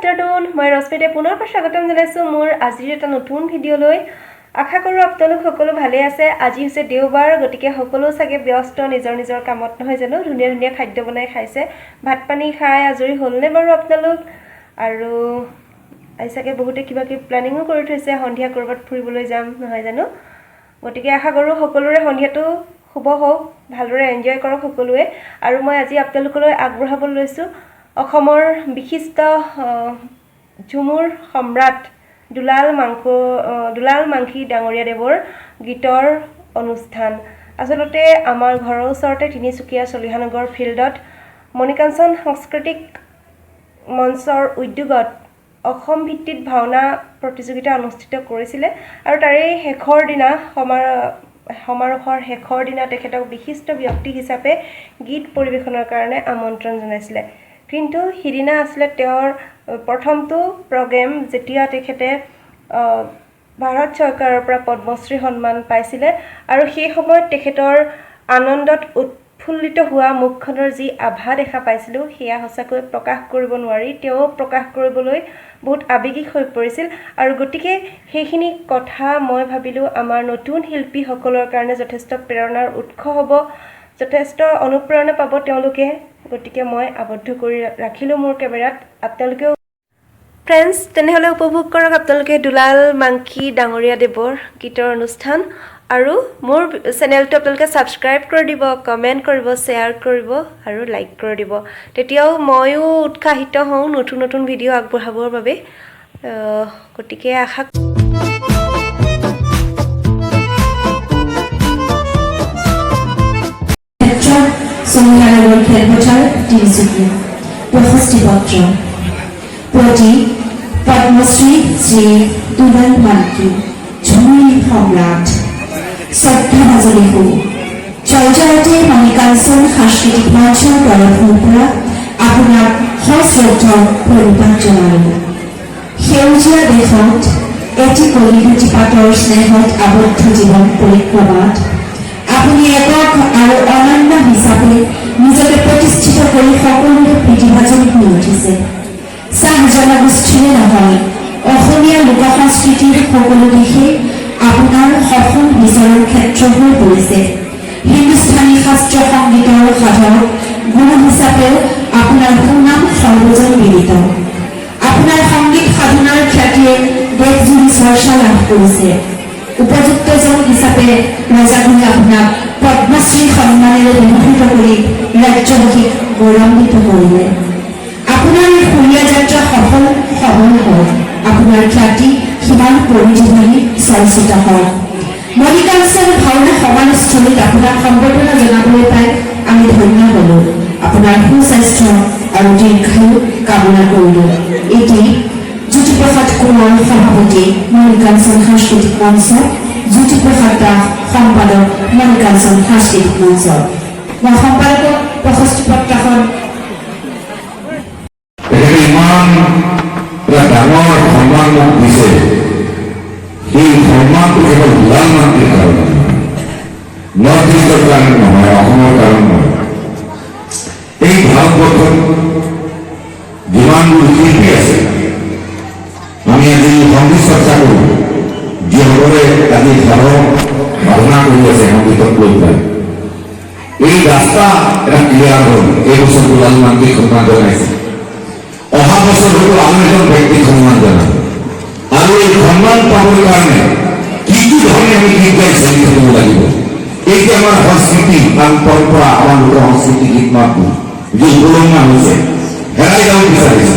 Afternoon মই ৰশ্মিতে পুনৰ স্বাগতম জনাইছো মোৰ আজিৰ এটা নতুন ভিডিঅ'লৈ আশা কৰো আপোনালোক সকলো ভালে আছে আজি হৈছে দেওবাৰ গতিকে সকলো চাগে ব্যস্ত নিজৰ নিজৰ কামত নহয় জানো ধুনীয়া ধুনীয়া খাদ্য বনাই খাইছে ভাত পানী খাই আজৰি হ'লনে বাৰু আপোনালোক আৰু আই চাগে বহুতে কিবা কি প্ল্যানিংও কৰি থৈছে সন্ধিয়া কৰবাত ফুৰিবলৈ যাম নহয় জানো গতিকে আশা কৰো সকলোৰে সন্ধিয়াটো শুভ হওক ভালদৰে এনজয় কৰক সকলোৱে আৰু মই আজি আপোনালোকলৈ আগবঢ়াব লৈছো অসমৰ বিশিষ্ট ঝুমুৰ সম্ৰাট দুলাল মাংখি ডাঙৰীয়া দেৱৰ গীতৰ অনুষ্ঠান আসলতে আমাৰ ঘৰৰ ওচৰতে তিনিচুকীয়া চলিহানগৰ ফিল্ডত মণিকাঞ্চন সাংস্কৃতিক মঞ্চৰ উদ্যোগত অসম ভিত্তিক ভাওনা প্ৰতিযোগিতা অনুষ্ঠিত কৰিছিলে আৰু তাৰে শেষৰ দিনা সমাৰোহৰ শেষৰ দিনা তেখেতক বিশিষ্ট ব্যক্তি হিচাপে গীত পৰিৱেশনৰ কাৰণে আমন্ত্ৰণ জনাইছিলে কিন্তু হিদিনা আসলে তেওঁৰ প্ৰথমটো প্ৰগ্ৰাম যেতিয়া তেখেতে ভাৰত চৰকাৰৰ পৰা পদ্মশ্ৰী সন্মান পাইছিলে আৰু সেই সময়ত তেখেতৰ আনন্দত উৎফুল্লিত হোৱা মুখখনৰ যি আভা দেখা পাইছিলো সেয়া সঁচাকৈ প্ৰকাশ কৰিব নোৱাৰি তেওঁ প্ৰকাশ কৰিবলৈ বহুত আবেগিক হৈ পৰিছিল আৰু গতিকে সেইখিনি কথা মই ভাবিলো আমাৰ নতুন শিল্পীসকলৰ কাৰণে যথেষ্ট প্ৰেৰণাৰ উৎস হ'ব যথেষ্ট অনুপ্ৰেৰণা পাব তেওঁলোকে গতিকে মই আবদ্ধ কৰি ৰাখিলো মোৰ কেমেৰাত আপোনালোকেও ফ্ৰেন্ডছ তেনেহলে উপভোগ কৰক আপোনালোকে দুলাল মাংখি ডাঙৰীয়া দেৱৰ গীতৰ অনুষ্ঠান আৰু মোৰ চেনেলটো আপোনালোকে সাবস্ক্ৰাইব কৰি দিব কমেন্ট কৰিব শ্বেয়াৰ কৰিব আৰু লাইক কৰি দিব তেতিয়াও ময়ো উৎসাহিত হওঁ নতুন নতুন ভিডিঅ' আগবঢ়াবৰ বাবে গতিকে আশা চলিহানগৰ খেলপথাৰ তিনিচুকীয়া প্ৰশস্তি পত্ৰ প্ৰতি পদ্মশ্ৰী শ্ৰী দুলাল মাংখি ঝুমুৰ সম্ৰাট শ্ৰদ্ধাভাজনী হো জয়জয়তে মণিকাঞ্চন সাংস্কৃতিক মঞ্চৰ তৰফৰ পৰা আপোনাক সশ্ৰদ্ধ প্ৰণিপাত জনালোঁ সেউজীয়া দেশত এটি কলিগুটি পাতৰ স্নেহত আবদ্ধ জীৱন পৰিক্ৰমাত আপুনি একক আৰু অনন্য হিচাপে নিজকে প্ৰতিষ্ঠিত কৰি সকলোৰে প্ৰীতিভাজন হৈ উঠিছে চাহ জনগোষ্ঠীৰে নহয় অসমীয়া লোক সংস্কৃতিৰ সকলো দিশে আপোনাৰ সফল বিচৰণৰ ক্ষেত্ৰ হৈ পৰিছে হিন্দুস্তানী শাস্ত্ৰীয় সংগীতৰ সাধক গুৰু হিচাপেও আপোনাৰ সুনাম সৰ্বজন বিদিত আপোনাৰ সংগীত সাধনাৰ খ্যাতিয়ে দেশজুৰি চৰ্চা লাভ কৰিছে উপযুক্তজন হিচাপে ৰজাখনে আপোনাক পদ্মশ্ৰী সন্মানেৰে ভূষিত কৰি ৰাজ্যবাসীক গৌৰৱান্বিত কৰিলে আপোনাৰ এই সুৰীয়া যাত্ৰা সফল সবল হওক আপোনাৰ খ্যাতি সিমান পৰিধি ধৰি চৰ্চিত হওক মণিকাঞ্চন ভাওনা সমাজস্থলীত আপোনাক সম্বৰ্ধনা জনাবলৈ পাই আমি ধন্য হলো আপোনাৰ সুস্বাস্থ্য আৰু দীৰ্ঘায়ু কামনা কৰিলো এটি জ্যোতিপ্ৰসাদ কোঁৱৰ সভাপতি মণিকাঞ্চন সাংস্কৃতিক মঞ্চ জ্যোতিপ্ৰসাদ দাস সম্পাদক মণিকাঞ্চন সাংস্কৃতিক মঞ্চ মই সম্পাদকক প্ৰশস্তি পত্ৰখন ইমান ডাঙৰ সন্মান মোক দিছে সেই সন্মানটো কেৱল দুলাল মাংখিৰ কাৰণে নৰ্থ ইষ্টৰ কাৰণে নহয় অসমৰ কাৰণে নহয় এই ভাৰতবৰ্ষত যিমানবোৰ শিল্পী আছে আমি আজি সংগীত চৰ্চা কৰোঁ যিসকলে আজি ভাৱনা কৰি আছে সংগীতক লৈ পেলাই এই ৰাস্তা এটা ক্লিয়াৰ হ'ল এই বছৰ দুলাল মাংখিক সন্মান জনাইছে অহা বছৰ হয়তো আন এজন ব্যক্তিক সন্মান জনাম আৰু এই সন্মান পাবৰ কাৰণে কি কি ধৰণে আমি গীত গাই চলি থাকিব লাগিব এই যে আমাৰ সংস্কৃতি পৰম্পৰা আমাৰ লোক সংস্কৃতি গীত মাতবোৰ যি উলংঘা হৈছে হেৰাই যাব বিচাৰিছে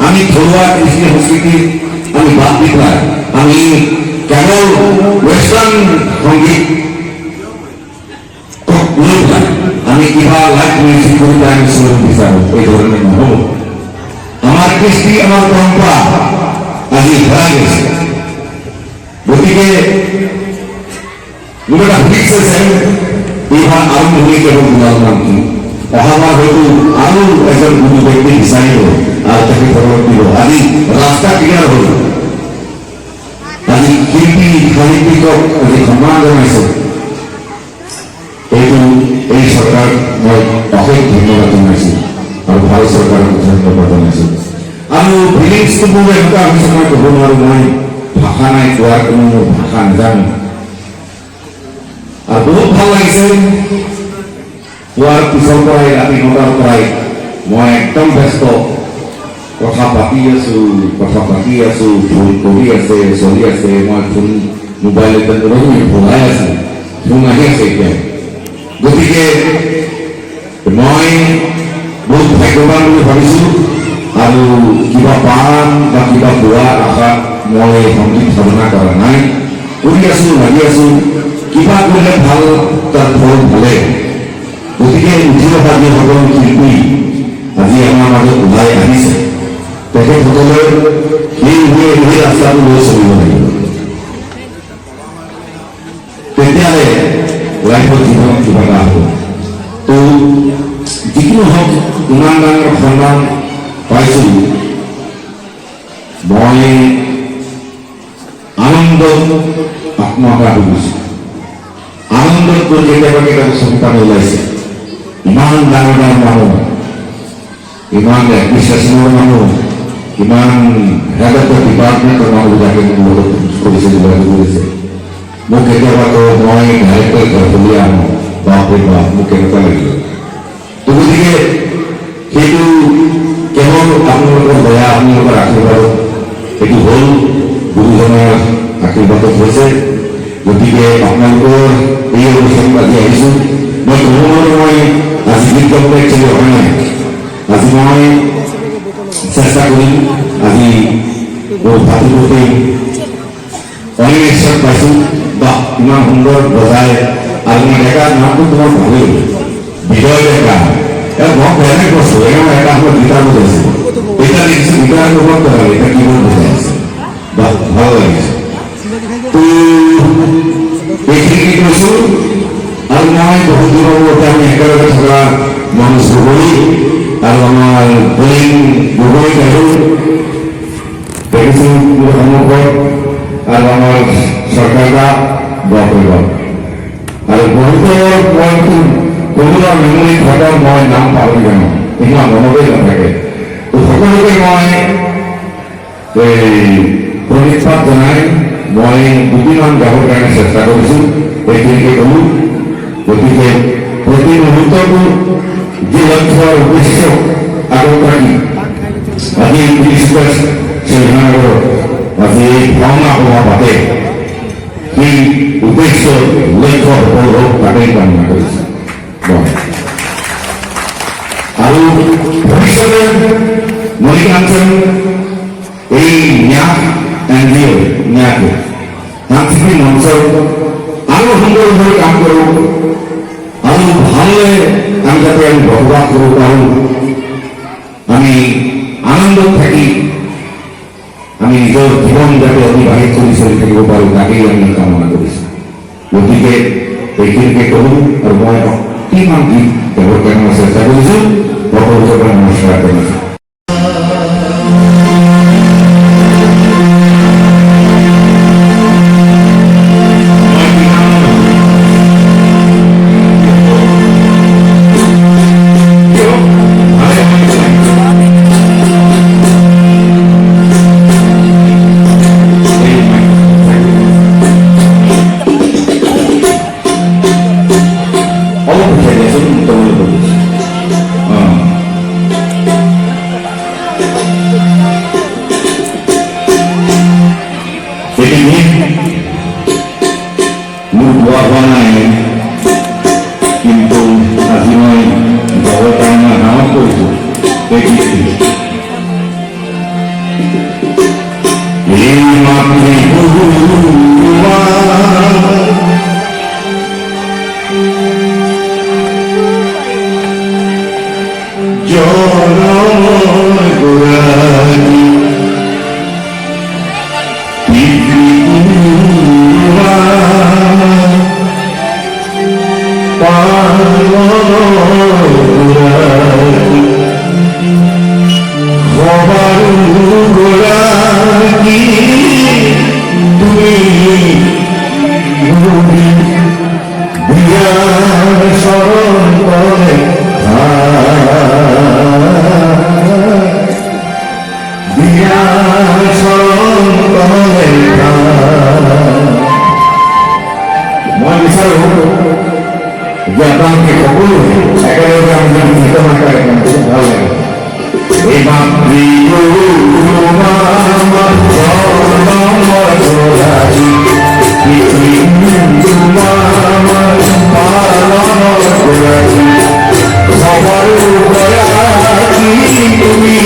আমি থলুৱা কৃষ্টি সংস্কৃতি আমি বাদ দি পেলাই আমি কেৱল ৱেষ্টাৰ্ণ সংগীত লৈ পেলাই আমি কিবা লাইট মিউজিক কৰি পেলাই আমি চলিব বিচাৰোঁ এই ধৰণে নহ'ব আমাৰ কৃষ্টি আমাৰ পৰম্পৰা আজি হেৰাই গৈছে গতিকে মোৰ এটা ফিক্স হৈছে এইবাৰ আৰম্ভণি কেৱল দুলাল মাংখি অহাবাৰ হয়তো আৰু এজন গুৰু ব্যক্তি বিচাৰিব আৰু তেখেতসকলক দিব আজি ৰাস্তা ক্লিয়াৰ হ'ল আজি শিল্পী সাহিত্যিকক আজি সন্মান জনাইছে এইটো এই চৰকাৰ মই অশেষ ধন্যবাদ জনাইছোঁ আৰু ভাৰত চৰকাৰক ধন্যবাদ জনাইছোঁ আৰু লিৰিক্সটো মোৰ এনেকুৱা হৈছে মই ক'ব নোৱাৰোঁ, মই ভাষা নাই, কোৱাৰ কোনো মোৰ ভাষা নাজানো। আৰু বহুত ভাল লাগিছে, পুৱাৰ পিছৰ পৰাই ৰাতি 9টাৰ পৰাই মই একদম ব্যস্ত, কথা পাতি আছো, ফোন কৰি আছে, চলি আছে, মই ফোন মোবাইলত ভৰাই আছো, ফোন আহি আছে এতিয়া। গতিকে মই বহুত ভাগ্যৱান বুলি ভাবিছোঁ, আৰু কিবা পাম বা কিবা পোৱাৰ আশাত মই সংগীত সাধনা কৰা নাই, কৰি আছো, লাগি আছো, কিবা কৰিলে ভাল, তাৰ ফল ভালে। গতিকে উঠি অহা যিসকল শিল্পী আজি আমাৰ মাজত ওলাই আহিছে, তেখেতসকলে সেই ৰাস্তাটো লৈ চলিব লাগিব, তেতিয়াহে লাইফত জীৱনত কিবা এটা হ'ব। তো যিকোনো হওক, ইমান ডাঙৰ সন্মান পাইছোঁ, মই আনন্দত আত্মহত্যা কৰিছোঁ। আনন্দত কেতিয়াবা চমকান ওলাইছে, ইমান ডাঙৰ ডাঙৰ মানুহ, ইমান এডমিনিষ্ট্ৰেশ্যনৰ মানুহ, ইমান হেড অফ দ্য ডিপাৰ্টমেণ্টৰ মানুহবিলাকে মোৰ লগত কৰিছে, যোগাযোগ কৰিছে। মোক কেতিয়াবা কয় মই ডাইৰেক্টৰ গধূলি আহোঁ, বাপৰে বাপ, মোক কেনেকুৱা লাগিল। তো গতিকে সেইটো কেৱল আপোনালোকৰ দয়া, আপোনালোকৰ আশীৰ্বাদত সেইটো হ'ল, গুৰুজনাৰ আশীৰ্বাদত হৈছে। গতিকে আপোনালোকৰ এই অনুষ্ঠানত আজি আহিছোঁ, মই ক'ব নোৱাৰোঁ মই আজি বিজ্ঞাপন একচুৱেলি অহা নাই, আজি মই চেষ্টা কৰিম, আজি মোৰ ভাতৃপ্ৰতি অনেক ঈশ্বৰ পাইছোঁ, বা ইমান সুন্দৰ বজাই, আৰু মই ডেকা নামটো তোমাৰ ভালেই, বিজয় ডেকা, বহুত বেলেগ বস্তু, এটা সময়ত গীটাৰ বজাইছিল, এতিয়া দেখিছোঁ গীটাৰ লগত বজালে, এতিয়া কিবোৰ্ড বজাই আছে, বা ভাল লাগিছে। তো এইখিনি কৈছোঁ, আৰু মই বহুত দিনৰ মূৰতে আমি একেলগে থকা মনোজ গগৈ আৰু আমাৰ বলিং গগৈ আৰু দেখিছোঁ মোৰ সন্মুখত, আৰু আমাৰ চৰকাৰ বাপৰে বাপ, আৰু বহুতৰ মই কোনোবা মেমৰি ঘৰৰ মই নাম পাহৰি যাওঁ, ইমান মনতেই নাথাকে। তো সকলোকে মই প্ৰণিপাত জনাই মই দুদিনমান যাবৰ কাৰণে চেষ্টা কৰিছোঁ, এইখিনিকে ক'লোঁ। গতিকে প্ৰতি মুহূৰ্ততো যি লক্ষ্য উদ্দেশ্য আগত ৰাখি আজি শ্ৰীনগৰত আজি এই ভাওনা সভা পাতে, সেই উদ্দেশ্য লক্ষ্য সফল হওক, তাকেই কামনা কৰিছোঁ। আৰু ভৱিষ্যতে মণিকাঞ্চন এই ন্যাস এনজিঅ' ন্যাসে সাংস্কৃতিক মঞ্চৰ আৰু সুন্দৰভাৱে কাম কৰোঁ, আৰু ভালদৰে আমি যাতে আমি বসবাস কৰিব পাৰোঁ, আমি আনন্দত থাকি আমি নিজৰ জীৱন যাতে অতিবাহিত কৰি চলি থাকিব পাৰোঁ, তাকেই আমি কামনা কৰিছোঁ। গতিকে এইখিনিকে কৰোঁ, আৰু মই অতিমান গীত গাবৰ কাৰণে চেষ্টা কৰিছোঁ। সকলোকে নমস্কাৰ জনাইছোঁ। বিয়া চৰণ কমলে মই বিচাৰো যে আপোনালোকে সকলো একেলগে আমি যদি গীত মাতাই খুব ভাল লাগে এই মাতৃ তুমি